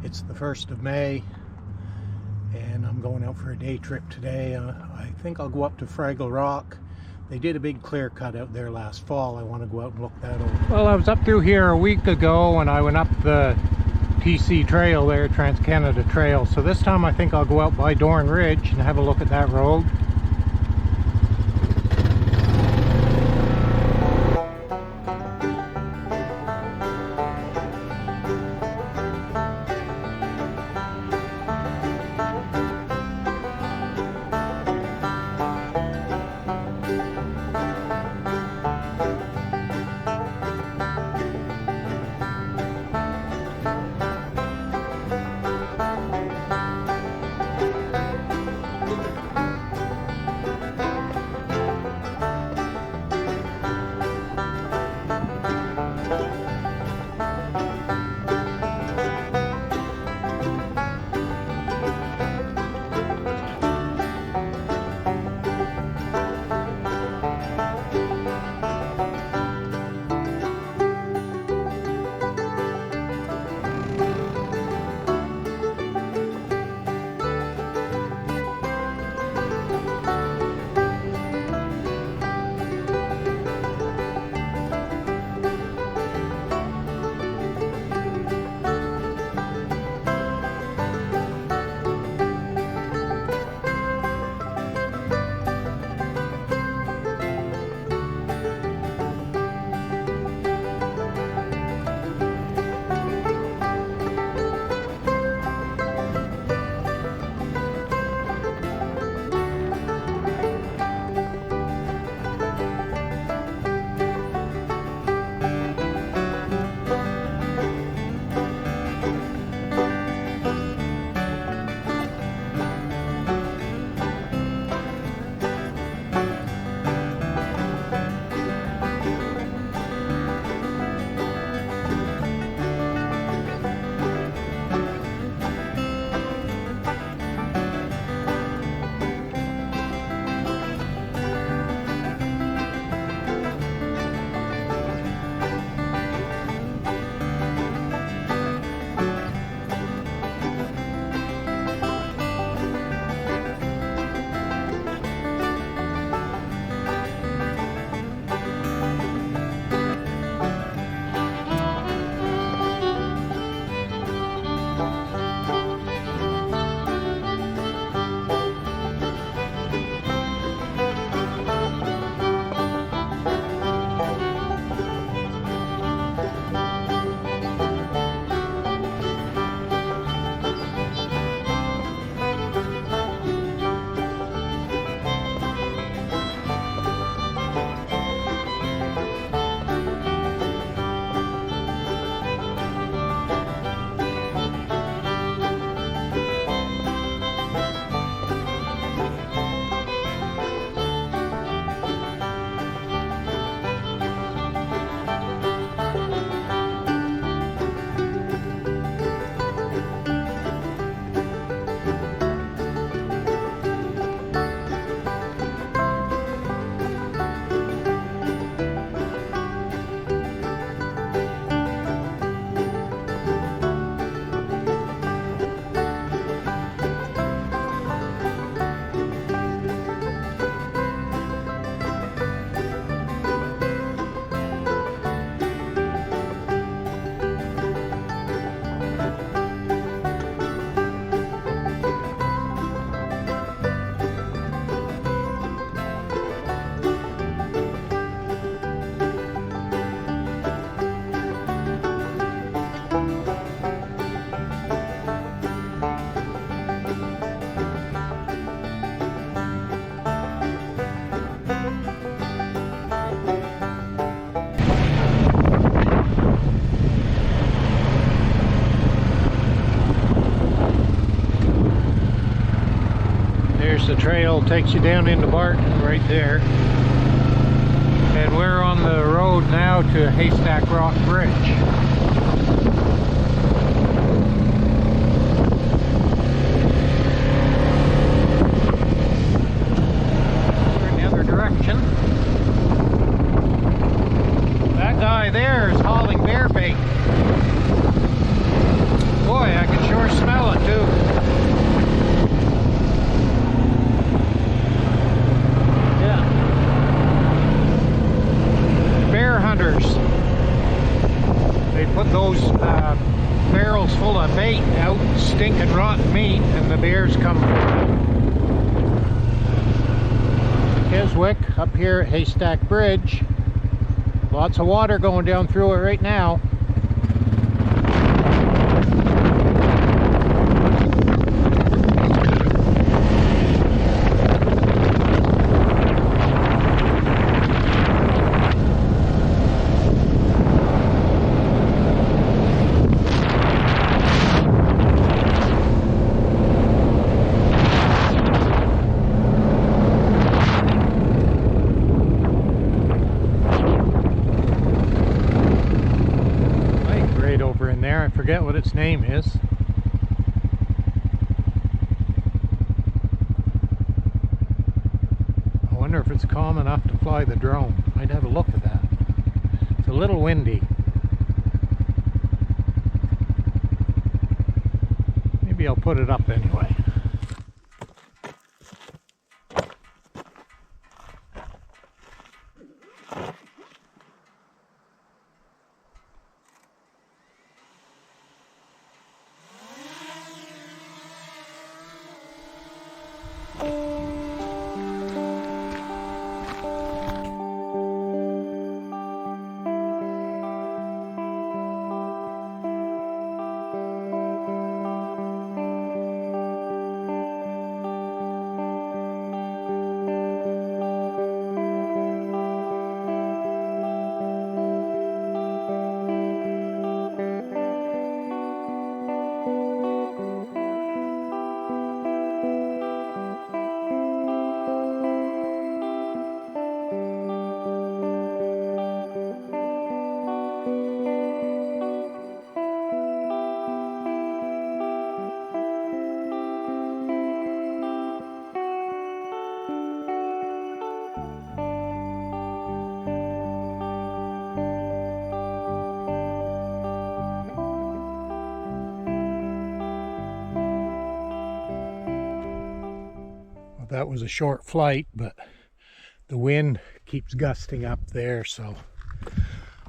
It's the 1st of May and I'm going out for a day trip today. I think I'll go up to Fraggle Rock. They did a big clear cut out there last fall. I want to go out and look that over. Well, I was up through here a week ago and I went up the TC Trail there, Trans-Canada Trail. So this time I think I'll go out by Dorn Ridge and have a look at that road. The trail takes you down into Barton right there, and we're on the road now to Haystack Rock Bridge. We're in the other direction. That guy there is hauling bear bait. Boy, I can sure those barrels full of bait out, stinking rotten meat, and the bears come. Keswick up here at Haystack Bridge. Lots of water going down through it right now. I forget what its name is. I wonder if it's calm enough to fly the drone. I'd have a look at that. It's a little windy. Maybe I'll put it up anyway. That was a short flight, but the wind keeps gusting up there, so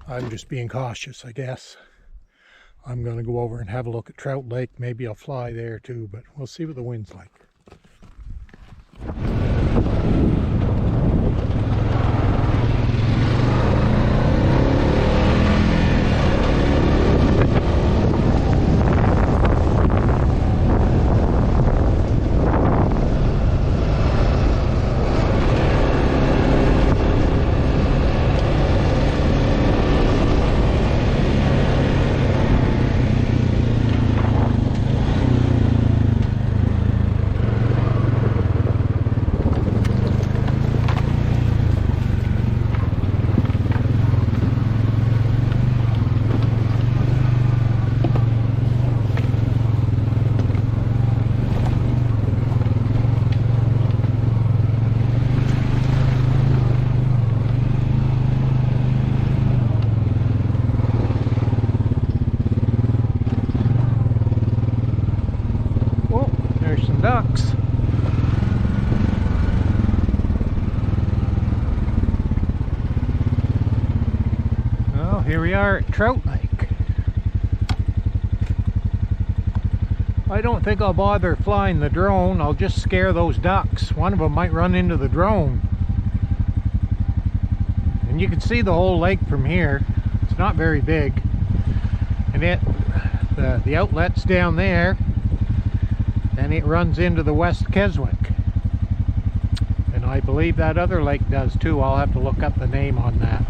I'm just being cautious, I guess. I'm going to go over and have a look at Trout Lake. Maybe I'll fly there too, but we'll see what the wind's like. Ducks. Well, here we are at Trout Lake. I don't think I'll bother flying the drone. I'll just scare those ducks. One of them might run into the drone. And you can see the whole lake from here. It's not very big. And the outlet's down there. And it runs into the West Keswick. And I believe that other lake does too. I'll have to look up the name on that.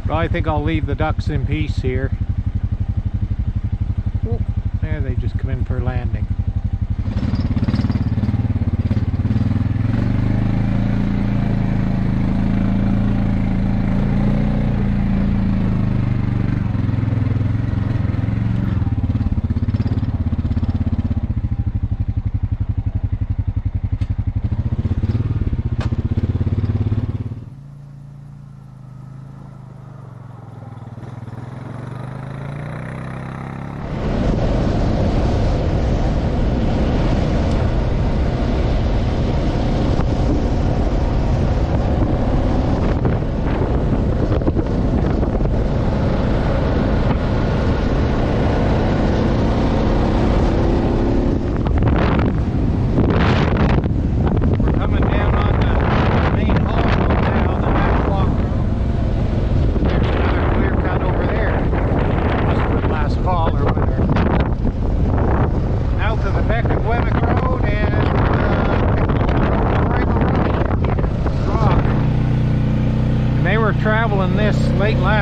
But I think I'll leave the ducks in peace here. Oh, there they just come in for landing.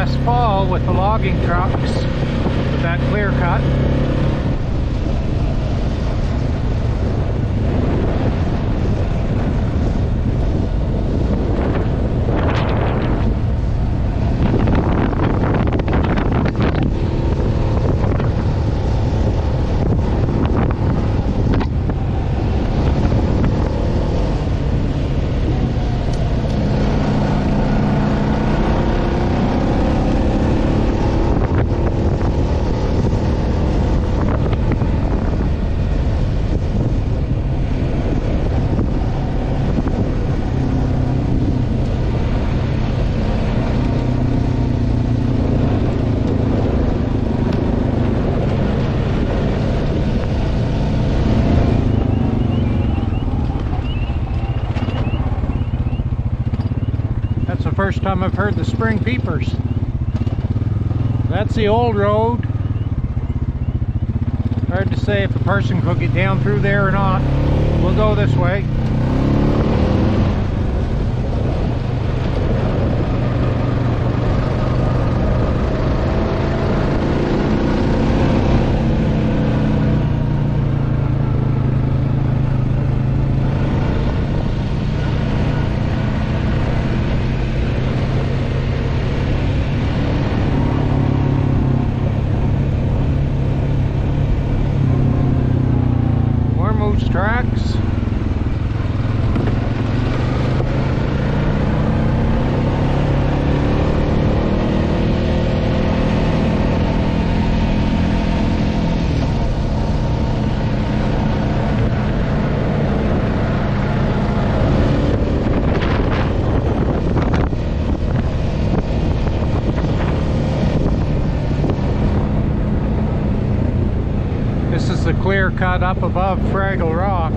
last fall with the logging trucks with that clear cut. First time I've heard the spring peepers. That's the old road. Hard to say if a person could get down through there or not. We'll go this way. Tracks. This is the clear cut up above Fraggle Rock.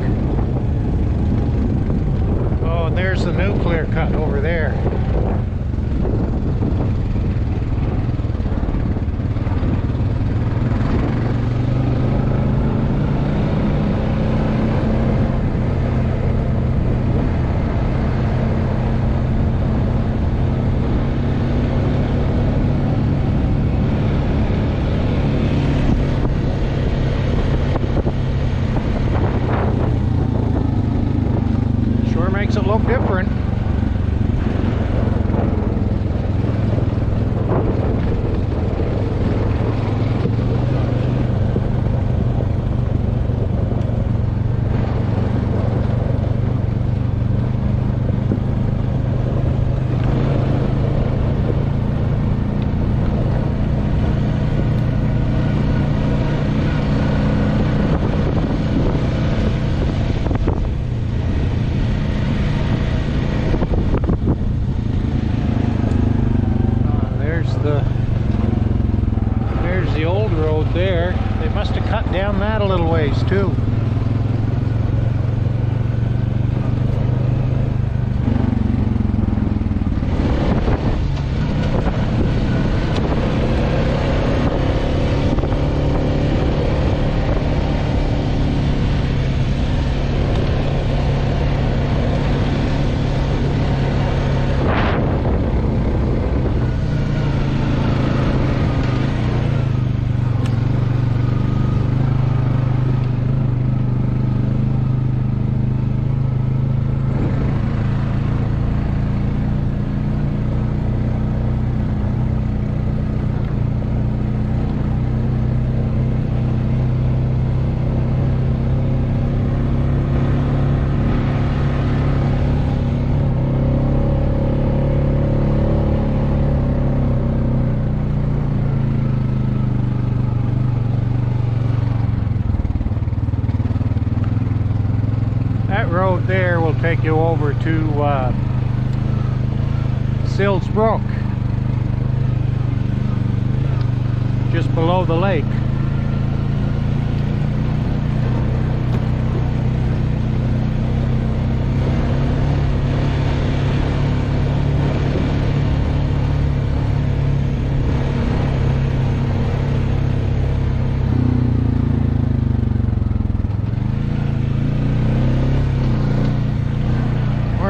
Oh, and there's the new clear cut over there. Look different. There's the old road there. They must have cut down that a little ways too. Road there will take you over to Sills Brook, just below the lake.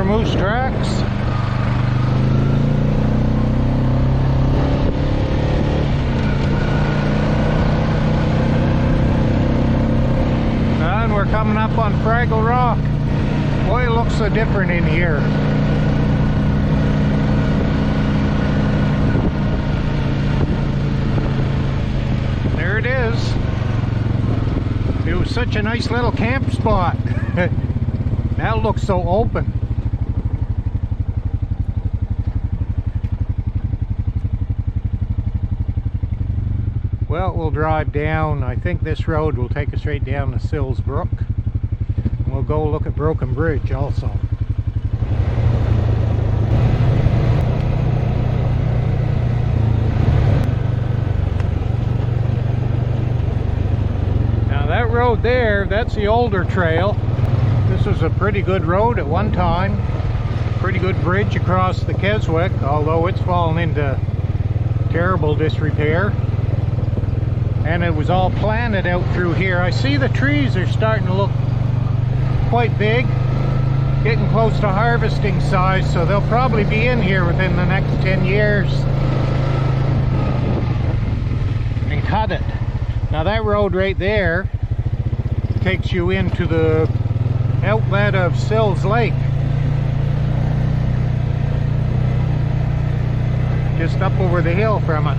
Moose tracks. up on Fraggle Rock. Boy, it looks so different in here. There it is. It was such a nice little camp spot. Now it looks so open. Well, we'll drive down. I think this road will take us straight down to Sills Brook. And we'll go look at Broken Bridge also. Now that road there, that's the older trail. This was a pretty good road at one time. Pretty good bridge across the Keswick, although it's fallen into terrible disrepair. And it was all planted out through here. I see the trees are starting to look quite big, getting close to harvesting size, so they'll probably be in here within the next 10 years and cut it. Now that road right there takes you into the outlet of Sills Lake, just up over the hill from it.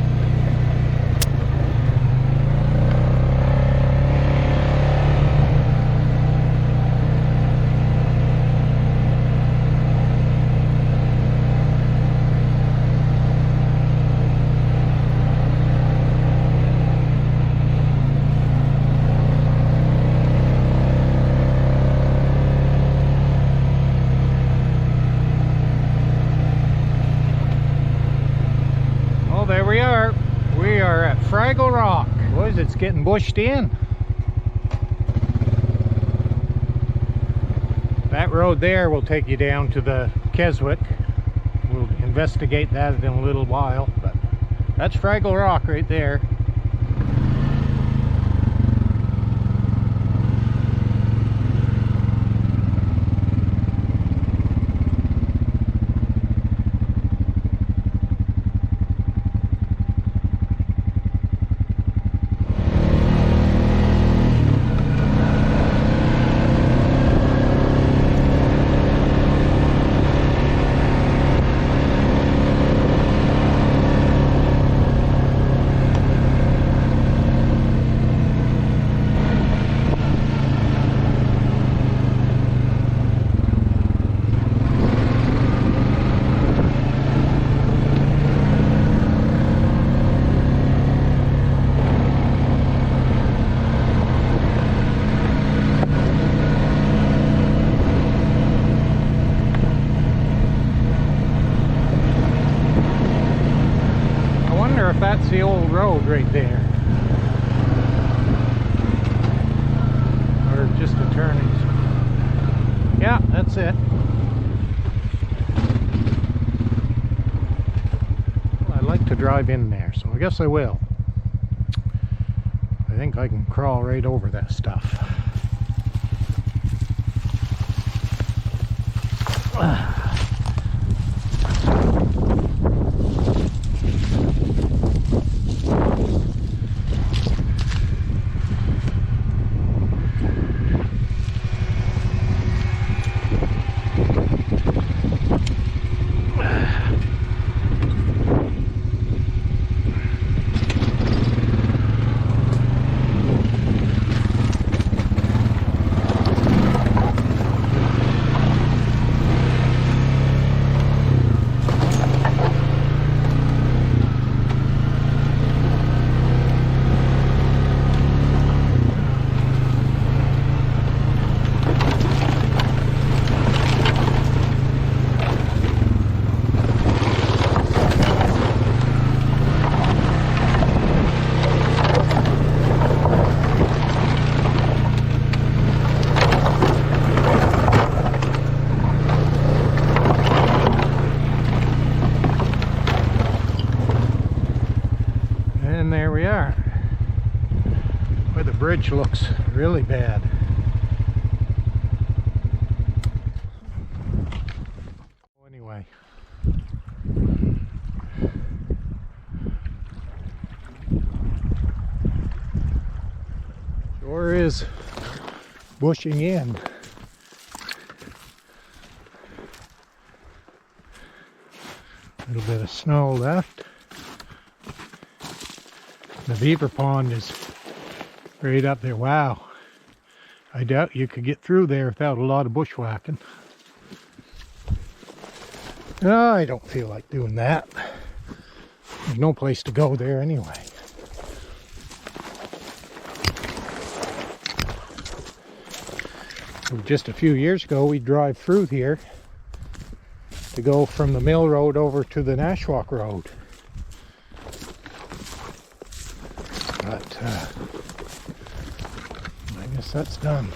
There we are. We are at Fraggle Rock. Boys, it's getting bushed in. That road there will take you down to the Keswick. We'll investigate that in a little while, but that's Fraggle Rock right there. If that's the old road right there, or just a turning. Yeah, that's it. Well, I'd like to drive in there, so I guess I will. I think I can crawl right over that stuff. And there we are, where the bridge looks really bad. Anyway, sure is bushing in. A little bit of snow left. The beaver pond is right up there. Wow. I doubt you could get through there without a lot of bushwhacking. No, I don't feel like doing that. There's no place to go there anyway. Just a few years ago, we'd drive through here to go from the mill road over to the Nashwauk road. But I guess that's done.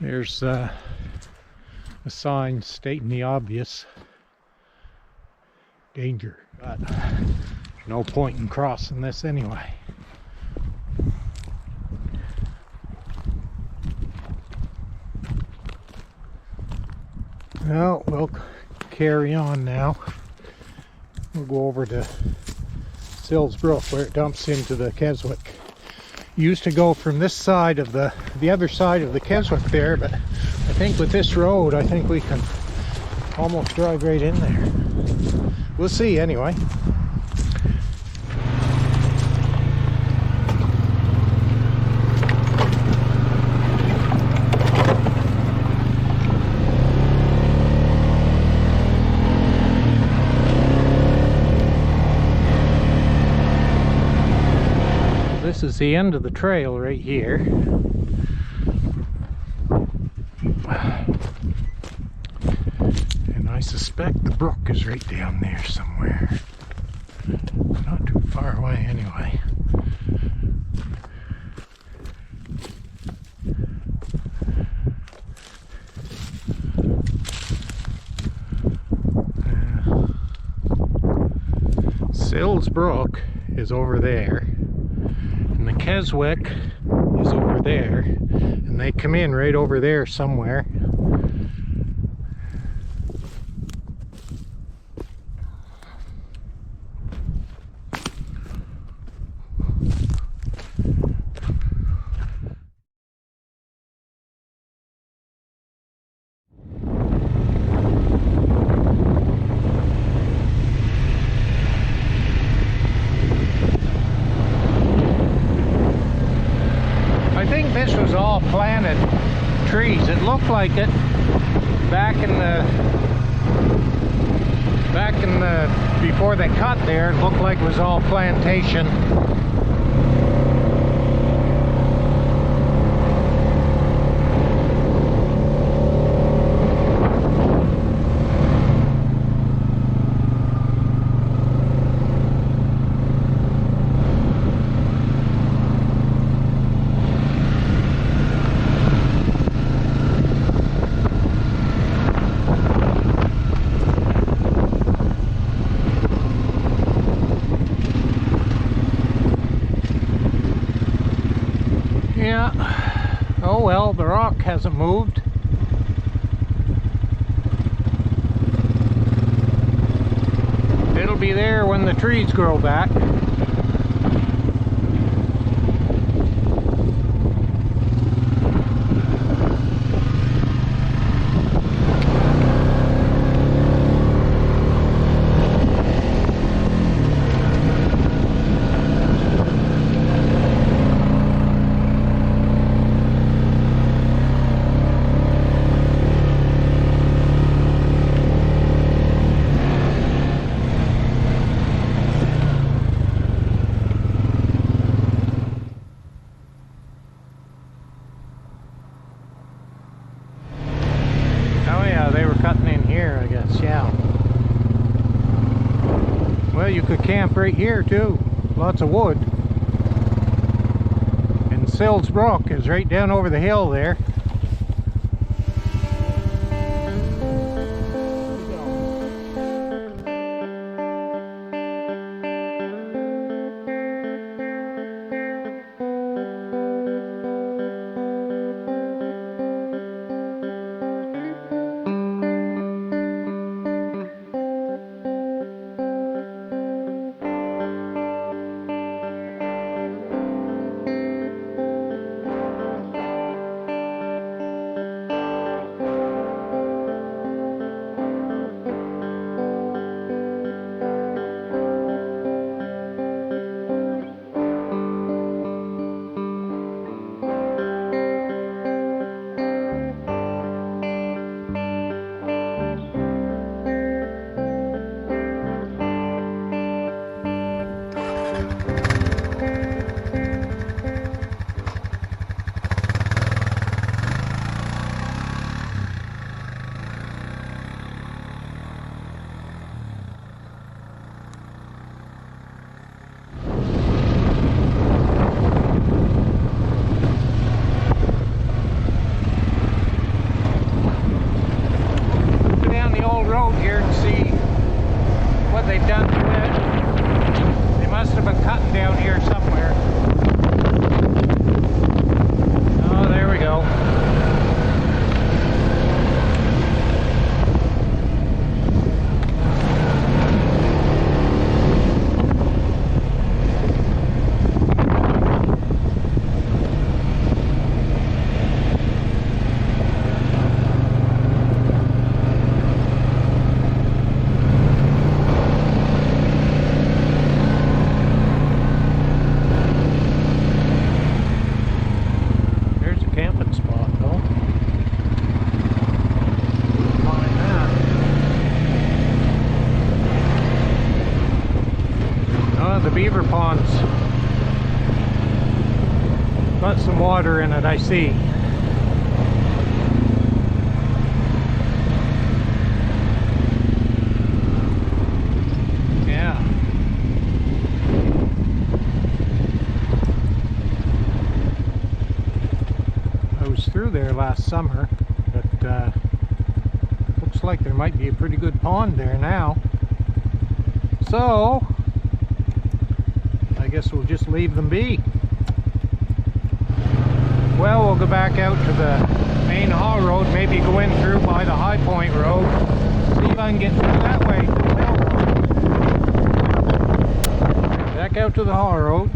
There's a sign stating the obvious. Danger. But no point in crossing this anyway. Well, we'll carry on now. We'll go over to Sills Brook where it dumps into the Keswick. Used to go from this side of the other side of the Keswick there, but I think with this road, I think we can almost drive right in there. We'll see anyway. This is the end of the trail right here. And I suspect the brook is right down there somewhere. Not too far away anyway. Sills Brook is over there. And the Keswick is over there, and they come in right over there somewhere. This was all planted trees. It looked like it back in the before they cut there. It looked like it was all plantation. Yeah, oh well, the rock hasn't moved. It'll be there when the trees grow back. Well, you could camp right here too. Lots of wood. And Sills Brook is right down over the hill there. see what they've done to it. They must have been cutting down here somewhere. Oh, there we go. Beaver ponds. Got some water in it, I see. Yeah. I was through there last summer, but looks like there might be a pretty good pond there now. So I guess we'll just leave them be. Well, we'll go back out to the main haul road, maybe go in through by the High Point Road, see if I can get through that way to the mill road. Back out to the haul road.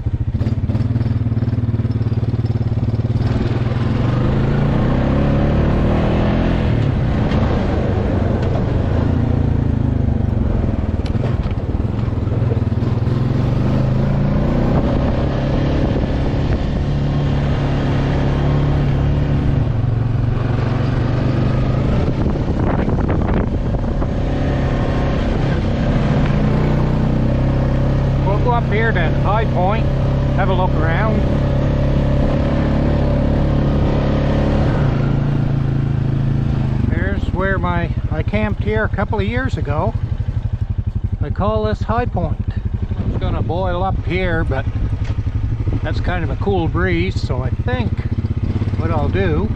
Up here to High Point, have a look around. There's where I camped here a couple of years ago. I call this High Point. It's gonna boil up here, but that's kind of a cool breeze, so I think what I'll do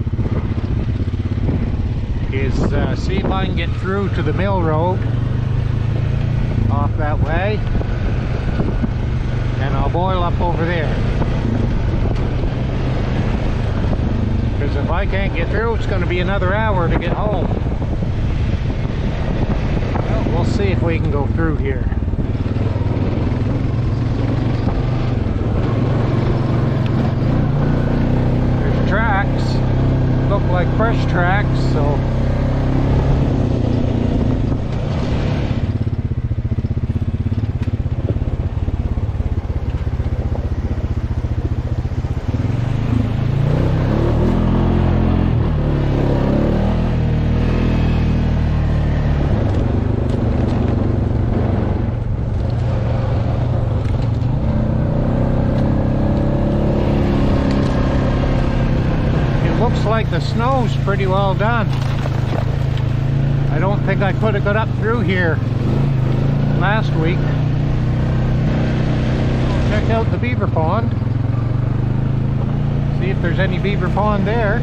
is see if I can get through to the mill road off that way, and I'll boil up over there. Because if I can't get through, it's going to be another hour to get home. Well, we'll see if we can go through here. There's tracks. Look like fresh tracks, so like the snow's pretty well done. I don't think I could have got up through here last week. Check out the beaver pond. See if there's any beaver pond there.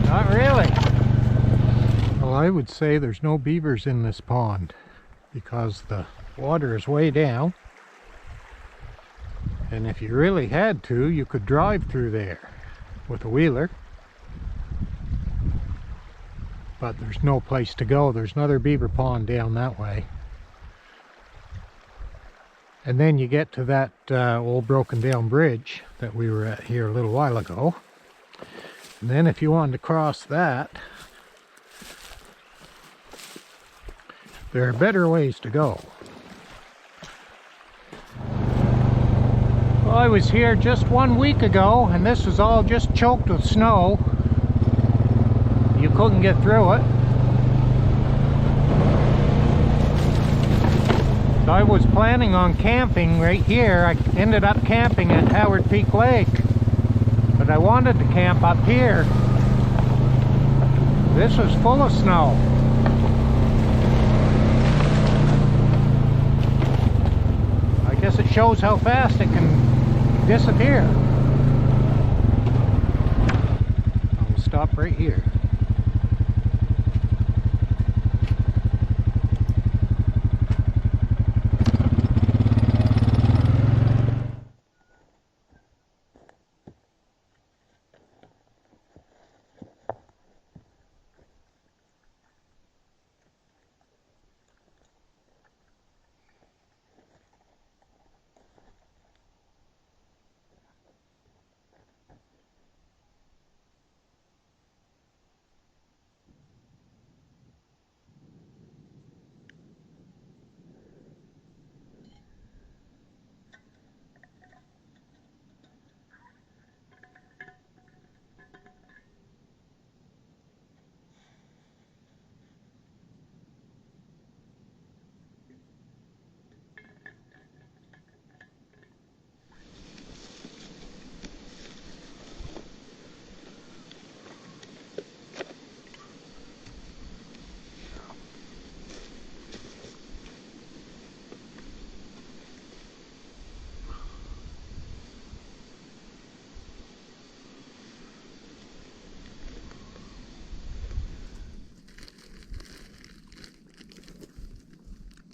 Not really. Well, I would say there's no beavers in this pond, because the water is way down, and if you really had to, you could drive through there with a wheeler, but there's no place to go. There's another beaver pond down that way, and then you get to that old broken down bridge that we were at here a little while ago, and then if you wanted to cross that, there are better ways to go. Well, I was here just 1 week ago, and this was all just choked with snow. You couldn't get through it. I was planning on camping right here. I ended up camping at Howard Peak Lake, but I wanted to camp up here. This was full of snow. I guess it shows how fast it can disappear. I will stop right here.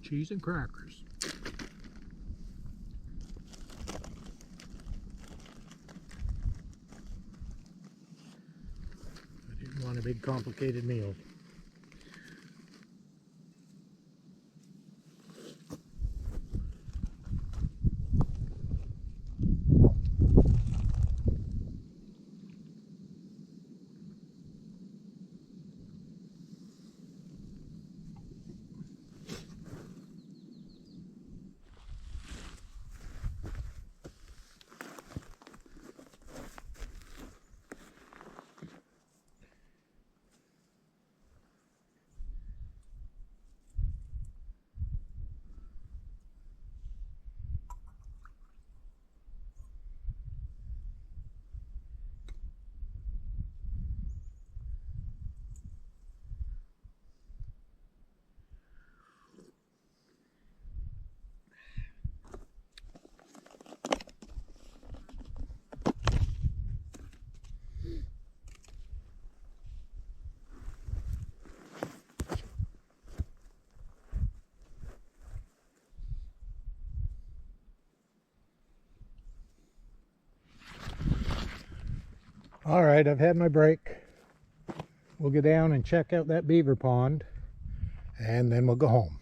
Cheese and crackers. I didn't want a big complicated meal. All right, I've had my break. We'll go down and check out that beaver pond, and then we'll go home.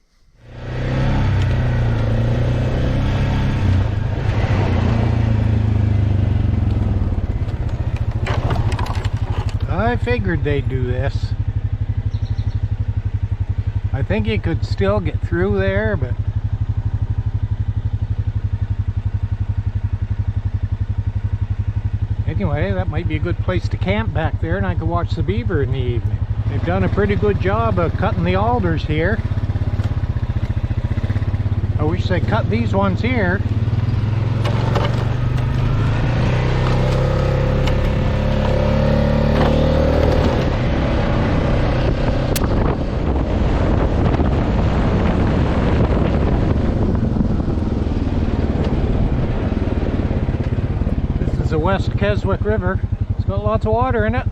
I figured they'd do this. I think you could still get through there, but anyway, that might be a good place to camp back there, and I could watch the beaver in the evening. They've done a pretty good job of cutting the alders here. I wish they cut these ones here. This is the West Keswick River. It's got lots of water in it.